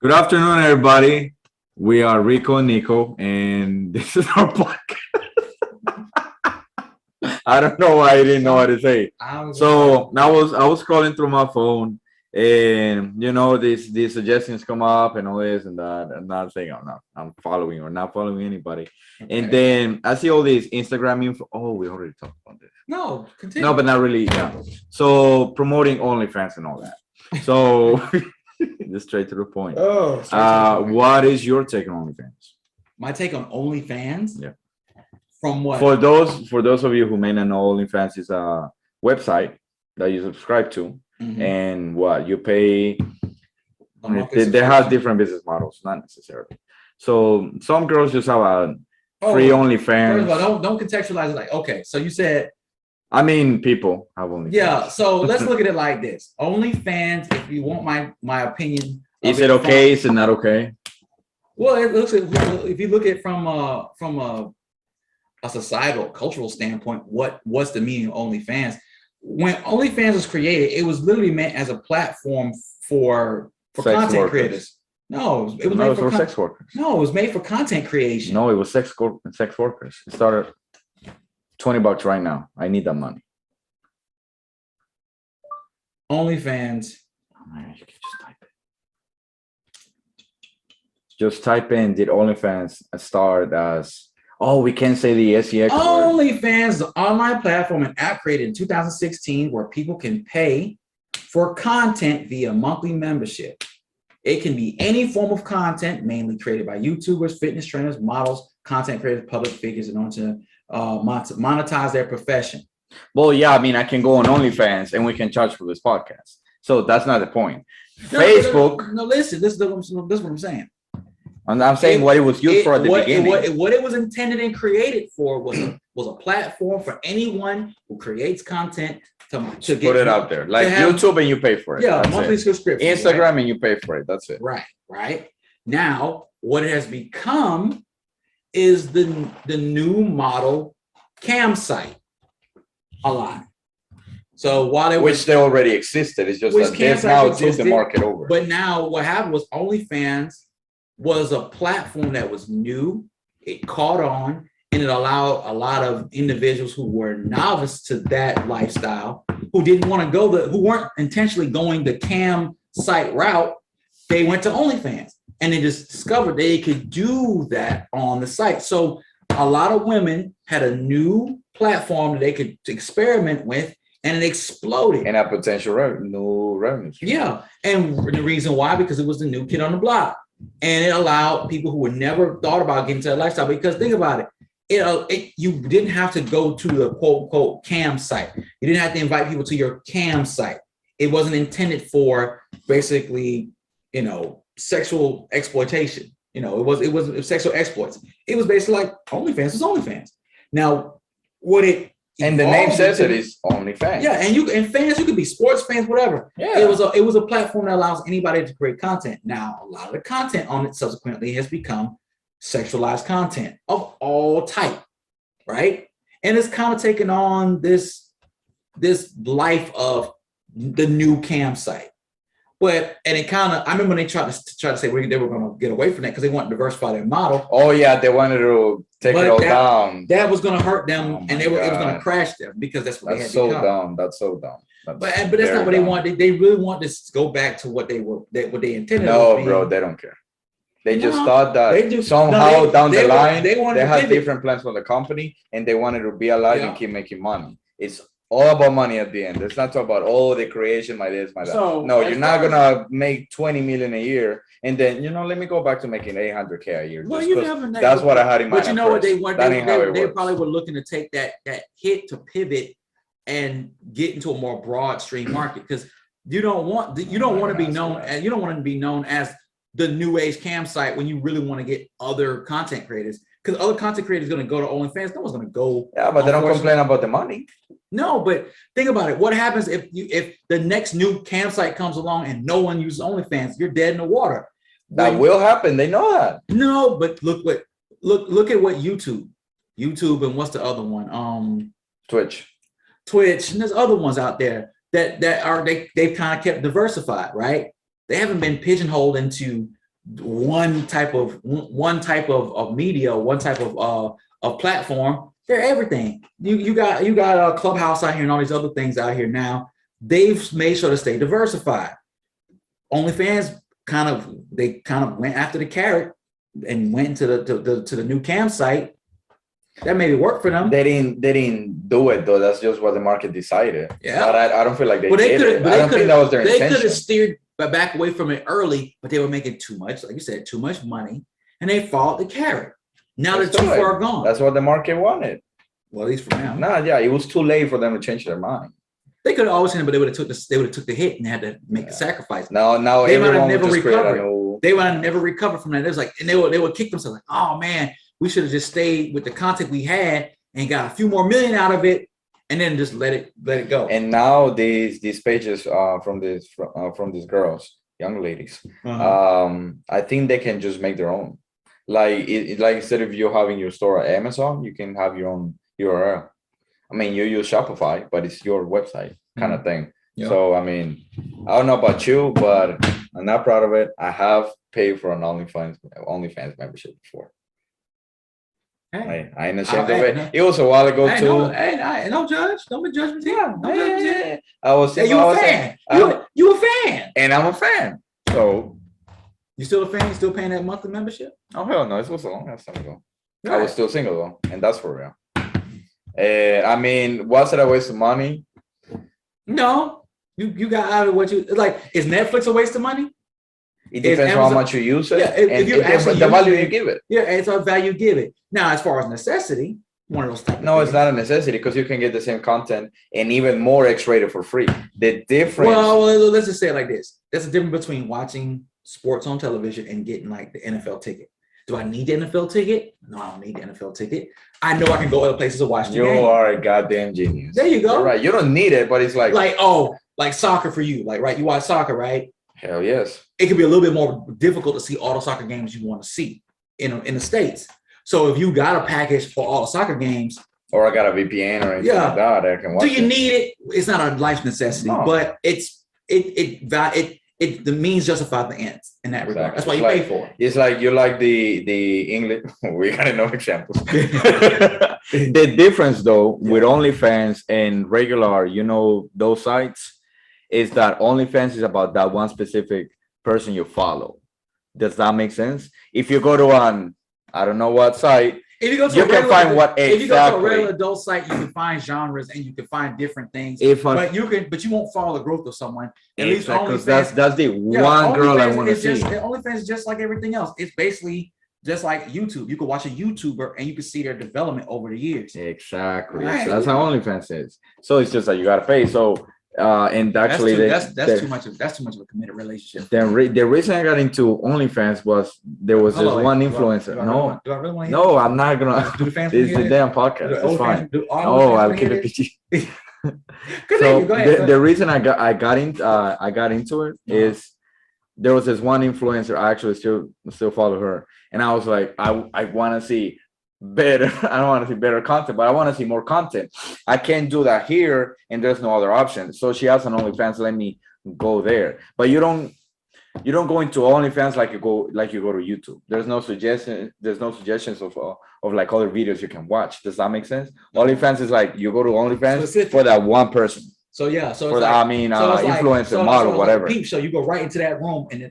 Good afternoon, everybody. We are Rico and Nico, and this is our podcast. I don't know why I didn't know what to say. So I was scrolling through my phone, and these suggestions come up and all this and that, and I'm saying, oh no, I'm following or not following anybody. And then I see all these Instagram info. Oh, we already talked about this. No, continue. No, but not really. Yeah. So promoting OnlyFans and all that. So just straight to the point. What is your take on OnlyFans? My take on OnlyFans? Yeah. From what? For those of you who may not know, OnlyFans is a website that you subscribe to, and what you pay. They have different business models, not necessarily. So some girls just have a free OnlyFans. First of all, don't contextualize it like, okay, so you said. I mean, people have OnlyFans. Yeah, so let's look at it like this. OnlyFans, if you want my opinion. Is it okay? Is it not okay? Well, it looks if you look at it from a societal, cultural standpoint, what's the meaning of OnlyFans? When OnlyFans was created, it was literally meant as a platform for content creators. No, it was made for sex workers. No, it was made for content creation. No, it was sex workers. It started $20 right now. I need that money. OnlyFans. Oh man, you can just type it. Just type in, did OnlyFans start as, we can't say the SEX OnlyFans is an online platform and app created in 2016 where people can pay for content via monthly membership. It can be any form of content, mainly created by YouTubers, fitness trainers, models, content creators, public figures, in order to monetize their profession. Well, yeah, I mean, I can go on OnlyFans and we can charge for this podcast. So that's not the point. Facebook. No, listen, this is what I'm saying. And I'm saying what it was used for at the beginning. What it was intended and created for was a platform for anyone who creates content to put it out there, like YouTube, and you pay for it. Yeah, monthly subscription. Instagram, right? And you pay for it. That's it. Right. Now, what it has become is the new model cam site a lot. So while which they already existed, it's just that this now took the market over. But now what happened was OnlyFans was a platform that was new. It caught on, and it allowed a lot of individuals who were novice to that lifestyle, who didn't want to who weren't intentionally going the cam site route. They went to OnlyFans, and they just discovered they could do that on the site. So a lot of women had a new platform that they could experiment with, and it exploded. And a potential new revenue. Yeah, and the reason why, because it was the new kid on the block. And it allowed people who would never thought about getting to that lifestyle, because think about it, you didn't have to go to the quote unquote cam site. You didn't have to invite people to your cam site. It wasn't intended for basically, sexual exploitation. It was sexual exploits. It was basically like OnlyFans is OnlyFans. Now, and the name says it is OnlyFans. Yeah, and fans, you could be sports fans, whatever. Yeah. It was a platform that allows anybody to create content. Now, a lot of the content on it subsequently has become sexualized content of all type, right? And it's kind of taken on this life of the new cam site. I remember when they tried to say they were going to get away from that because they wanted to diversify their model. Oh yeah, they wanted to take it all down. That was going to hurt them, and it was going to crash them, because that's what they had so dumb. That's so dumb. But that's not what they wanted. They really want to go back to what they intended. No, bro, they don't care. They just thought that somehow down the line they had different plans for the company, and they wanted to be alive and keep making money. It's all about money at the end. It's not about the creation, my this, my that. No, you're not gonna make 20 million a year, and then let me go back to making 800K a year. Well, you never know. That's what I had in mind. But you know what they want? They probably were looking to take that hit to pivot and get into a more broad stream market, because you don't want to be known as the new age cam site when you really want to get other content creators. Because other content creators are going to go to OnlyFans. No one's going to go. Yeah, but they don't complain about the money. No, but think about it. What happens if the next new campsite comes along and no one uses OnlyFans? You're dead in the water. That will happen. They know that. No, but look at what YouTube, and what's the other one? Twitch, and there's other ones out there that they've kind of kept diversified, right? They haven't been pigeonholed into one type of media, one type of platform. They're everything. You got a Clubhouse out here and all these other things out here now. They've made sure to stay diversified. OnlyFans kind of went after the carrot and went to the new cam site. That made it work for them. They didn't do it though. That's just what the market decided. Yeah, but I don't feel like they did it. I don't think that was their intention. They could have steered back away from it early, but they were making too much, like you said, too much money, and they followed the carrot. Now they're too far gone. That's what the market wanted. Well, at least for now. Nah, yeah, it was too late for them to change their mind. They could have always seen it, but they would have took the hit and had to make the sacrifice. No, they might have never recovered. They might have never recovered from that. It was like, and they would kick themselves like, oh man, we should have just stayed with the content we had and got a few more million out of it, and then just let it go. And now these pages from these girls, young ladies, I think they can just make their own. Like instead of you having your store at Amazon, you can have your own URL. I mean, you use Shopify, but it's your website kind of thing. Yep. So, I mean, I don't know about you, but I'm not proud of it. I have paid for an OnlyFans membership before. Hey, I ain't ashamed of it. It was a while ago too. Don't judge. Don't be judgmental. Yeah, don't judge. I was. You a fan. You a fan. And I'm a fan. So. You still a fan? You still paying that monthly membership? Oh hell no! It was a long time ago. Right. I was still single though, and that's for real. I mean, was it a waste of money? No, you got out of what you like. Is Netflix a waste of money? It depends on how much you use it. Yeah, if you actually the value you give it. Yeah, it's a value you give it. Now, as far as necessity, one of those types. No, it's not a necessity because you can get the same content and even more X-rated for free. The difference. Well, let's just say it like this: there's a difference between watching sports on television and getting like the NFL ticket. Do I need the NFL ticket? No, I don't need the NFL ticket. I know I can go other places to watch the game. You are a goddamn genius. There you go. You're right. You don't need it, but it's like soccer for you. Like, right, you watch soccer, right? Hell yes. It can be a little bit more difficult to see all the soccer games you want to see in the States. So if you got a package for all the soccer games, or I got a VPN or anything like that, I can watch. Do you need it? It's not a life necessity, but it the means justify the ends in that regard. That's why you pay for it. It's like you like the English. We gotta know examples. The difference though with OnlyFans and regular, those sites, is that OnlyFans is about that one specific person you follow. Does that make sense? If you go to I don't know what site. If you go to if you go to a regular adult site, you can find genres and you can find different things. But you won't follow the growth of someone. At least OnlyFans, that's the one girl I want to see. OnlyFans is just like everything else. It's basically just like YouTube. You can watch a YouTuber and you can see their development over the years. Exactly. Right. So that's how OnlyFans is. So it's just that you gotta pay. So and actually that's too much of a committed relationship. The reason I got into OnlyFans was there was this one influencer. No, I'm not gonna do the fans. It's the damn podcast. It's fine. I'll keep it PG. So the reason I got into it is there was this one influencer. I actually still follow her, and I was like, I want to see better. I don't want to see better content, but I want to see more content. I can't do that here, and there's no other option. So she has an OnlyFans. Let me go there. But you don't go into OnlyFans like you go to YouTube. There's no suggestions of like other videos you can watch. Does that make sense? OnlyFans is like you go to OnlyFans for that one person. So yeah, so for influencer, model, whatever. Peep, so you go right into that room and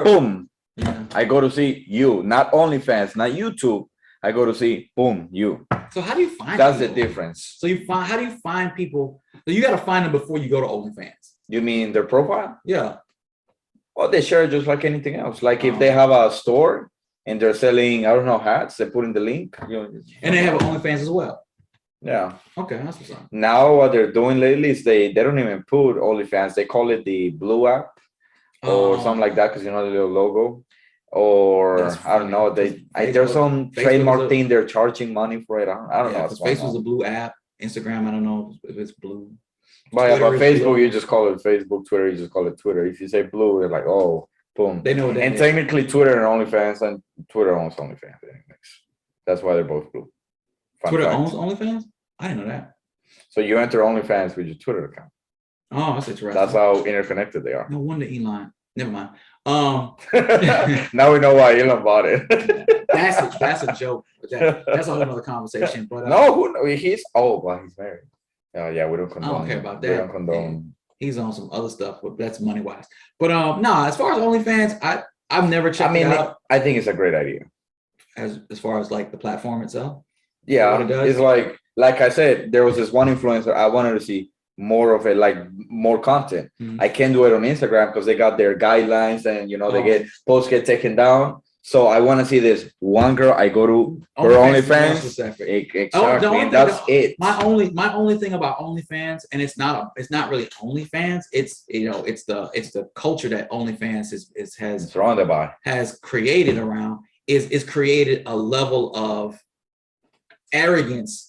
boom. Yeah. I go to see you, not OnlyFans, not YouTube. I go to see, boom, you. So how do you find That's people? The difference. So how do you find people? So you got to find them before you go to OnlyFans. You mean their profile? Yeah. Well, they share just like anything else. Like if they have a store and they're selling, I don't know, hats, they put in the link. And they have an OnlyFans as well. Yeah. Okay, that's what's up. Now what they're doing lately is they don't even put OnlyFans. They call it the Blue app or something like that because the little logo. Or I don't know, there's some trademark thing they're charging money for it. I don't know. Facebook's a blue app. Instagram, I don't know if it's blue. But Facebook, you just call it Facebook. Twitter, you just call it Twitter. If you say blue, they're like, oh, boom. They know that. And technically, Twitter and OnlyFans, and Twitter owns OnlyFans. That's why they're both blue. Twitter owns OnlyFans? I didn't know that. So you enter OnlyFans with your Twitter account. Oh, that's interesting. That's how interconnected they are. No wonder Elon Never mind. Now we know why Elon bought it. That's a joke. That's a whole other conversation. But he's married. Yeah, we don't condone. I don't care about that. We don't condone. He's on some other stuff, but that's money wise. But as far as OnlyFans, I've never checked it out. I think it's a great idea. As far as like the platform itself. Yeah, what it does? It's like I said, there was this one influencer I wanted to see more of it, like more content. Mm-hmm. I can't do it on Instagram because they got their guidelines and they posts get taken down. So I want to see this one girl. I go to her OnlyFans. Exactly. That's it. My only thing about OnlyFans, and it's not really OnlyFans. It's it's the culture that OnlyFans has surrounded by, has created around is created a level of arrogance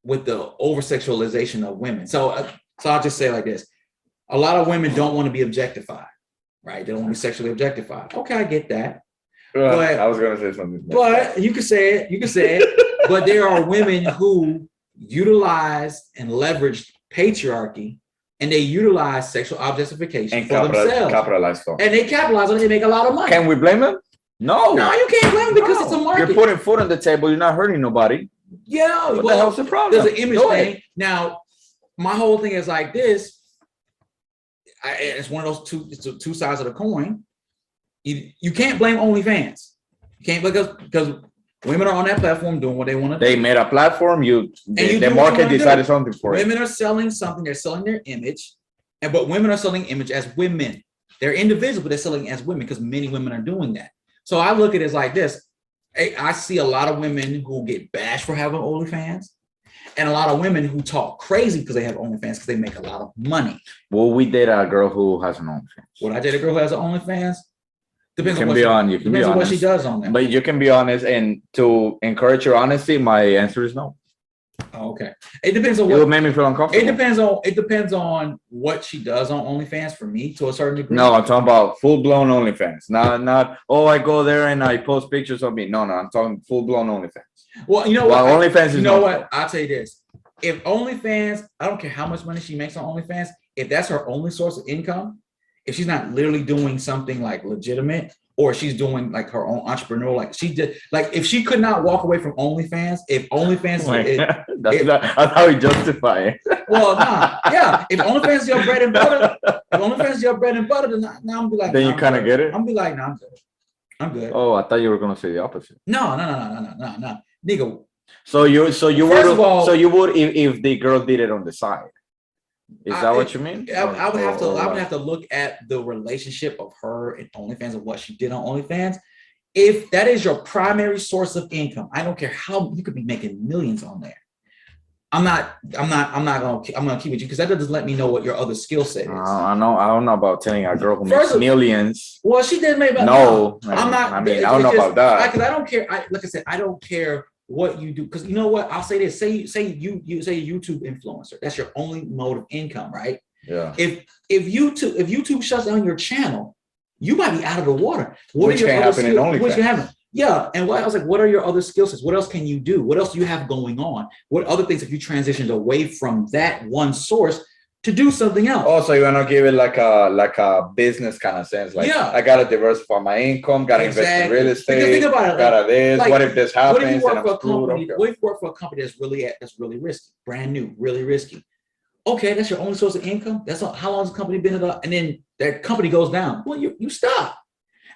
with the over sexualization of women. So I'll just say it like this: a lot of women don't want to be objectified, right? They don't want to be sexually objectified. Okay, I get that. But I was gonna say something. But you can say it. But there are women who utilize and leverage patriarchy, and they utilize sexual objectification and for themselves. And they capitalize on it. They make a lot of money. Can we blame them? No, you can't blame them because it's a market. You're putting food on the table. You're not hurting nobody. Yeah, what the hell's the problem? There's an image thing. Now, my whole thing is like this. It's one of those two sides of the coin. You can't blame OnlyFans. You can't because women are on that platform doing what they want to do. They made a platform. The market decided something for it. Women are selling something. They're selling their image, but women are selling image as women. They're individuals, but they're selling as women because many women are doing that. So I look at it as like this. I see a lot of women who get bashed for having OnlyFans, and a lot of women who talk crazy because they have OnlyFans because they make a lot of money. Well, we date a girl who has an OnlyFans. Would I date a girl who has an OnlyFans? Depends on what she does on there. But you can be honest, and to encourage your honesty, my answer is no. Oh, okay. It depends on what. It would make me feel uncomfortable. It depends on what she does on OnlyFans for me to a certain degree. No, I'm talking about full-blown OnlyFans. Not I go there and I post pictures of me. No, I'm talking full-blown OnlyFans. Well, you know what? OnlyFans is. You know what? I'll tell you this. If OnlyFans, I don't care how much money she makes on OnlyFans, if that's her only source of income, if she's not literally doing something like legitimate, or she's doing like her own entrepreneurial, like she did, like if she could not walk away from OnlyFans, if OnlyFans, that's how we justify it. Well, yeah. If OnlyFans is your bread and butter, then now I'm be like, then you kind of get it. I'm be like, no, I'm good. Oh, I thought you were gonna say the opposite. No, Nico. So you would if the girl did it on the side. Is that what you mean? I would have to look at the relationship of her and OnlyFans and what she did on OnlyFans. If that is your primary source of income, I don't care how you could be making millions on there. I'm gonna keep with you because that doesn't let me know what your other skill set is. I don't know about telling a girl who makes millions. Well, she did make about no. I'm not. I mean, I don't know about that because I don't care. Like I said, I don't care what you do, because you know what, I'll say this, say you say a YouTube influencer, that's your only mode of income, right? Yeah. If YouTube shuts down your channel, you might be out of the water. Which can happen in OnlyFans. Yeah, and I was like, what are your other skill sets? What else can you do? What else do you have going on? What other things have you transitioned away from that one source to do something else? Also, you want to give it like a business kind of sense. Like, I got to diversify my income, got to invest in real estate. Because think about it. Got this. Like, what if this happens? What if you work for a company that's really risky, brand new, really risky? Okay, that's your only source of income. That's how long has the company been at? And then that company goes down. Well, you stop.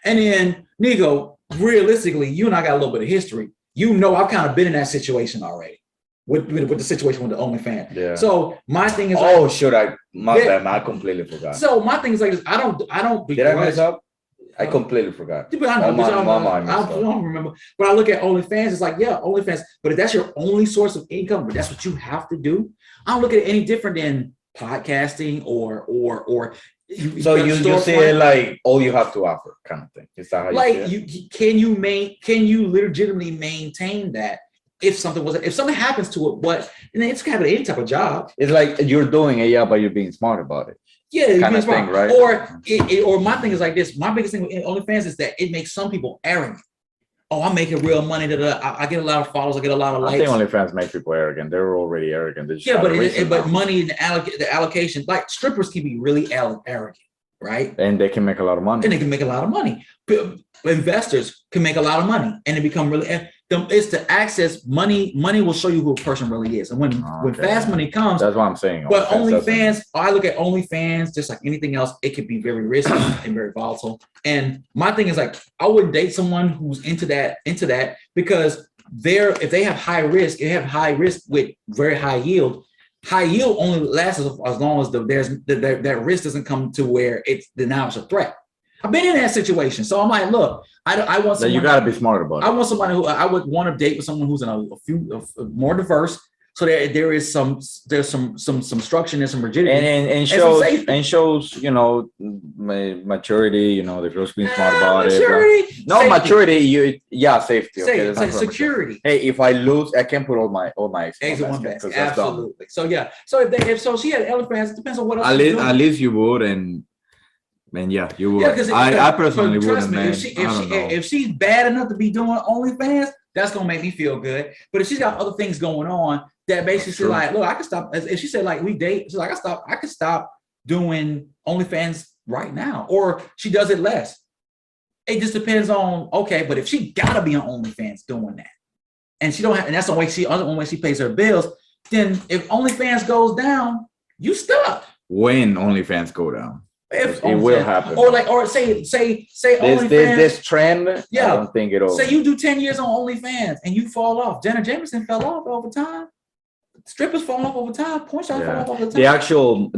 And then Nico, realistically, you and I got a little bit of history. You know, I've kind of been in that situation already. With the situation with the OnlyFans. Yeah. So my thing is, bad. I completely forgot. So my thing is like this. I don't. Did I mess up? I completely forgot. I don't remember. But I look at OnlyFans. It's like, yeah, OnlyFans. But if that's your only source of income, but that's what you have to do, I don't look at it any different than podcasting or. So you see it like all you have to offer kind of thing. Is that how you can you legitimately maintain that? If something happens to it, and then it's kind of any type of job. It's like you're doing it, but you're being smart about it. Yeah, kind of thing, right? Or my thing is like this. My biggest thing with OnlyFans is that it makes some people arrogant. Oh, I'm making real money. I get a lot of followers. I get a lot of likes. I think OnlyFans make people arrogant. They're already arrogant. But money and the allocation, like strippers can be really arrogant. right? And they can make a lot of money. And they can make a lot of money. Investors can make a lot of money, and it become really. It's to access money. Money will show you who a person really is, and when fast money comes, that's what I'm saying. But OnlyFans, I look at OnlyFans just like anything else. It could be very risky and very volatile. And my thing is like, I wouldn't date someone who's into that because if they have high risk, they have high risk with very high yield. High yield only lasts as long as that risk doesn't come to where now it's a threat. I've been in that situation, so I'm like, look, I want someone. You got to be smart about it. I want somebody who I would want to date with someone who's in a few more diverse, so that there's some structure and some rigidity and shows maturity. The girl's being smart about maturity, it. No safety. Maturity. Safety. Okay, it's like security. Hey, if I lose, I can put all my eggs in one basket. Absolutely. So yeah. So if she had OnlyFans, it depends on what else. At least you would and yeah, you would. Yeah, I personally wouldn't, man. If she's bad enough to be doing OnlyFans, that's gonna make me feel good. But if she's got other things going on that basically she's like, look, I can stop. If she said like we date, she's like, I can stop doing OnlyFans right now, or she does it less. It just depends on but if she gotta be on OnlyFans doing that, and she don't have, and that's the only way she pays her bills. Then if OnlyFans goes down, you stuck. When OnlyFans go down. If it will happen, or say OnlyFans. This trend, yeah. I don't think it'll. Say you do 10 years on OnlyFans and you fall off. Jenna Jameson fell off over time. Strippers fall off over time. Porn stars fall off over time.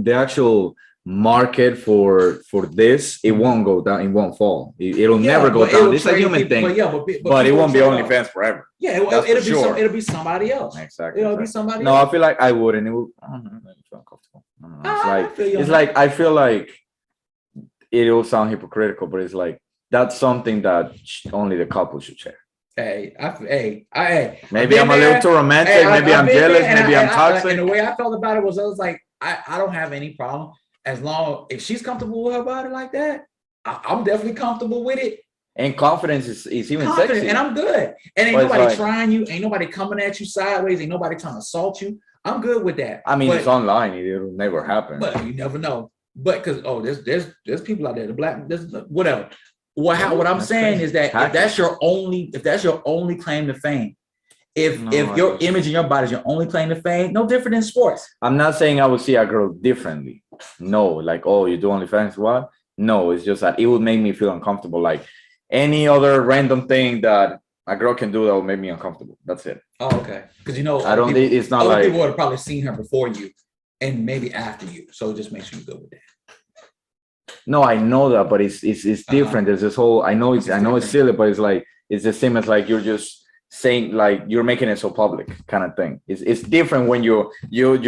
The actual market for this, it won't go down. It won't fall. It'll never go down. It's a human thing. But it won't be OnlyFans forever. Yeah, it'll be somebody else. Exactly. It'll be somebody else. No, I feel like I wouldn't. It would. I don't know. Maybe feel uncomfortable. It's like I feel like. It'll sound hypocritical, but it's like that's something that only the couple should share. Maybe I'm a little too romantic. Maybe I'm jealous. Maybe I'm toxic. And the way I felt about it was like, I don't have any problem as long if she's comfortable with her body like that. I'm definitely comfortable with it. And confidence is even sexy. And I'm good. And ain't nobody trying you. Ain't nobody coming at you sideways. Ain't nobody trying to assault you. I'm good with that. I mean, it's online. It'll never happen. But you never know. But because there's people out there, whatever. What I'm saying is that if that's your only claim to fame, if your image and your body is your only claim to fame, no different than sports. I'm not saying I would see a girl differently. No, like you do OnlyFans, what? No, it's just that it would make me feel uncomfortable. Like any other random thing that a girl can do that will make me uncomfortable. That's it. Oh, okay. Because I don't. It's not like people would have probably seen her before you. And maybe after you, so just make sure you go with that. No, I know that, but it's different. There's this whole. I know it's silly, but it's the same as like you're just saying like you're making it so public kind of thing. It's different when you're intimate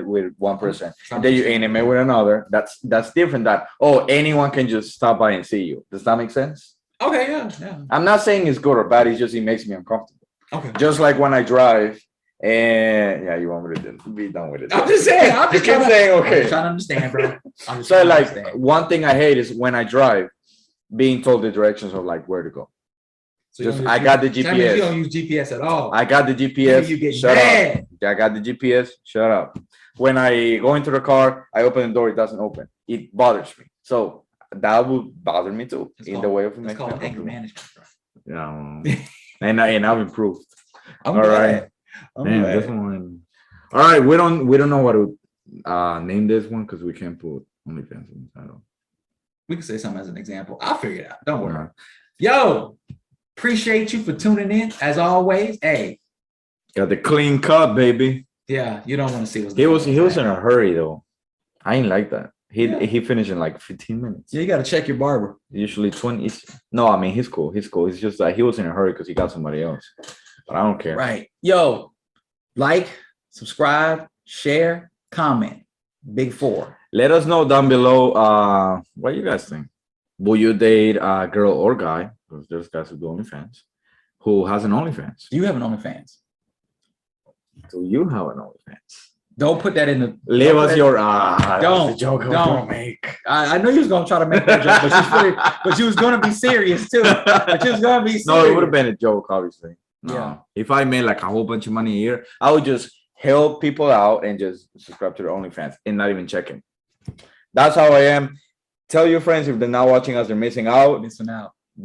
with one person, and then you're intimate with another. That's different. That anyone can just stop by and see you. Does that make sense? Okay, yeah. I'm not saying it's good or bad. It's just it makes me uncomfortable. Okay. Just like when I drive. And you want me to be done with it. I'm just saying. I'm just saying. Okay. I'm trying to understand, bro. So like one thing I hate is when I drive, being told the directions of like where to go. So I got the GPS. You don't use GPS at all. I got the GPS. You get Shut mad. Up. I got the GPS. Shut up. When I go into the car, I open the door. It doesn't open. It bothers me. So that would bother me too. The way of making called anger management, bro. Yeah. and I've improved. All right. Man, this one. All right, we don't know what to name this one because we can't put OnlyFans in the title. We can say something as an example. I'll figure it out. Don't worry. Yo, appreciate you for tuning in as always. Hey, got the clean cut, baby. Yeah, you don't want to see what's he was in a hurry though. I ain't like that. He finished in like 15 minutes. Yeah, you got to check your barber. Usually 20. No, I mean he's cool. It's just that he was in a hurry because he got somebody else. But I don't care. Right. Yo, like, subscribe, share, comment. Big 4. Let us know down below what you guys think. Will you date a girl or guy? Because there's guys who do OnlyFans. Who has an OnlyFans? Do you have an OnlyFans? Do you have an OnlyFans? Don't put that in the. Leave us your. Don't make. I know you was gonna try to make that joke, but you was gonna be serious too. But you was gonna be serious. No, it would have been a joke, obviously. No. Yeah. If I made like a whole bunch of money a year, I would just help people out and just subscribe to their OnlyFans and not even checking. That's how I am. Tell your friends if they're not watching us, they're missing out.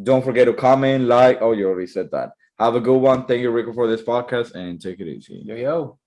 Don't forget to comment, like. Oh, you already said that. Have a good one. Thank you, Rico, for this podcast, and take it easy. Yo.